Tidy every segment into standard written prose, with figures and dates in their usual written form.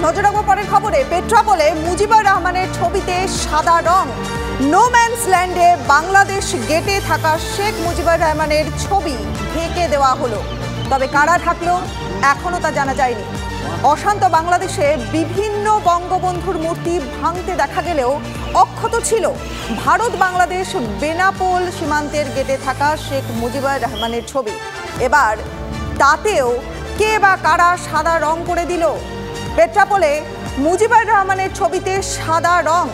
নজর রাখবো পরের খবরে। পেট্রাপোলে মুজিবুর রহমানের ছবিতে সাদা রং। নো ম্যানস ল্যান্ডে বাংলাদেশ গেটে থাকা শেখ মুজিবুর রহমানের ছবি ঢেকে দেওয়া হলো। তবে কারা ঢাকলো এখনো তা জানা যায়নি। অশান্ত বাংলাদেশে বিভিন্ন বঙ্গবন্ধুর মূর্তি ভাঙতে দেখা গেলেও অক্ষত ছিল ভারত বাংলাদেশ বেনাপোল সীমান্তের গেটে থাকা শেখ মুজিবুর রহমানের ছবি। এবার তাতেও কে বা কারা সাদা রং করে দিল। পেট্রাপোলে মুজিবুর রহমানের ছবিতে সাদা রং।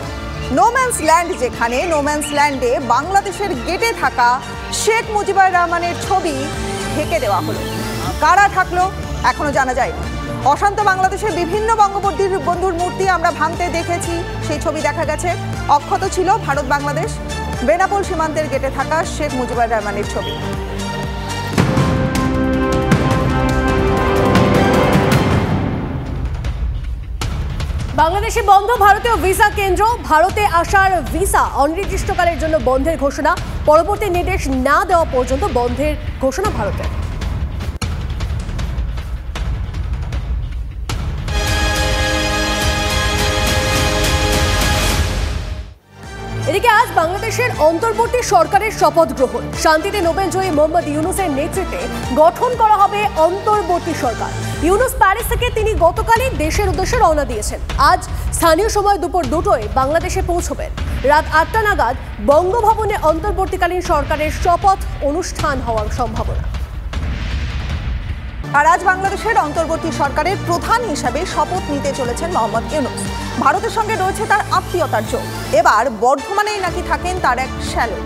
নোম্যান্স ল্যান্ড, যেখানে নোম্যান্স ল্যান্ডে বাংলাদেশের গেটে থাকা শেখ মুজিবুর রহমানের ছবি ঢেকে দেওয়া হলো। কারা ঢাকলো এখনো জানা যায়নি। অশান্ত বাংলাদেশের বিভিন্ন বঙ্গবন্ধুর মূর্তি আমরা ভাঙতে দেখেছি, সেই ছবি দেখা গেছে। অক্ষত ছিল ভারত বাংলাদেশ বেনাপোল সীমান্তের গেটে থাকা শেখ মুজিবুর রহমানের ছবি। বাংলাদেশে বন্ধ ভারতীয় ভিসা কেন্দ্র। ভারতে আসার ভিসা অনির্দিষ্টকালের জন্য বন্ধের ঘোষণা। পরবর্তী নির্দেশ না দেওয়া পর্যন্ত বন্ধের ঘোষণা ভারতের। এদিকে আজ বাংলাদেশের অন্তর্বর্তী সরকারের শপথ গ্রহণ। শান্তিতে নোবেলজয়ী মোহাম্মদ ইউনূসের নেতৃত্বে গঠন করা হবে অন্তর্বর্তী সরকার। ইউনূস প্যারিস থেকে তিনি গতকালই দেশের উদ্দেশ্যে রওনা দিয়েছেন। আজ স্থানীয় সময় দুপুর 2টায় বাংলাদেশে পৌঁছবেন। রাত 8টা নাগাদ বঙ্গভবনে অন্তর্বর্তীকালীন সরকারের শপথ অনুষ্ঠান হওয়ার সম্ভাবনা। আর আজ বাংলাদেশের অন্তর্বর্তী সরকারের প্রধান হিসাবে শপথ নিতে চলেছেন মোহাম্মদ ইউনূস। ভারতের সঙ্গে রয়েছে তার আত্মীয়তার যোগ। এবার বর্ধমানেই নাকি থাকেন তার এক শ্যালক।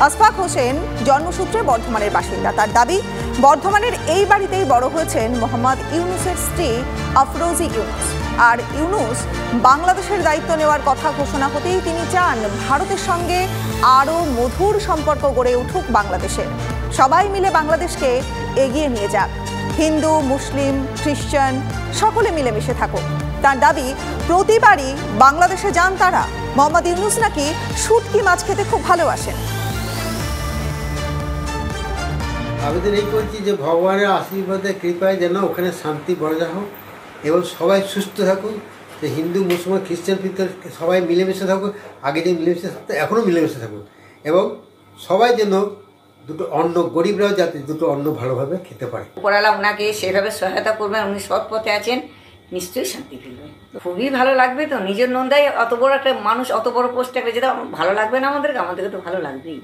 আশফাক হোসেন জন্মসূত্রে বর্ধমানের বাসিন্দা। তার দাবি, বর্ধমানের এই বাড়িতেই বড় হয়েছেন মোহাম্মদ ইউনূসের স্ত্রী আফরোজি ইউনূস। আর ইউনূস বাংলাদেশের দায়িত্ব নেওয়ার কথা ঘোষণা হতেই তিনি চান ভারতের সঙ্গে আরও মধুর সম্পর্ক গড়ে উঠুক বাংলাদেশের। সবাই মিলে বাংলাদেশকে এগিয়ে নিয়ে যাক। হিন্দু, মুসলিম, খ্রিস্টান সকলে মিলেমিশে থাকুক। তার দাবি, প্রতিবারই বাংলাদেশে যান তারা। মোহাম্মদ ইউনূস নাকি শুটকি মাছ খেতে খুব ভালোবাসেন। আবেদন এই করছি যে ভগবানের আশীর্বাদে কৃপায় যেন ওখানে শান্তি বজায় হোক এবং সবাই সুস্থ থাকুক। যে হিন্দু, মুসলমান, খ্রিস্টান সবাই মিলেমিশে থাকুক। আগে যে মিলেমিশে থাকতো এখনও মিলেমিশে থাকুক এবং সবাই যেন দুটো অন্ন, গরিবরাও যাতে দুটো অন্ন ভালোভাবে খেতে পারে। উপরওয়ালা ওনাকে সেভাবে সহায়তা করবেন, উনি সৎ পথে আছেন, নিশ্চয়ই শান্তি ফিরবে। খুবই ভালো লাগবে তো, নিজের নন্দায় অত বড় একটা মানুষ অত বড় পোস্টে যেতে ভালো লাগবে না আমাদেরকে? আমাদেরকে তো ভালো লাগবেই।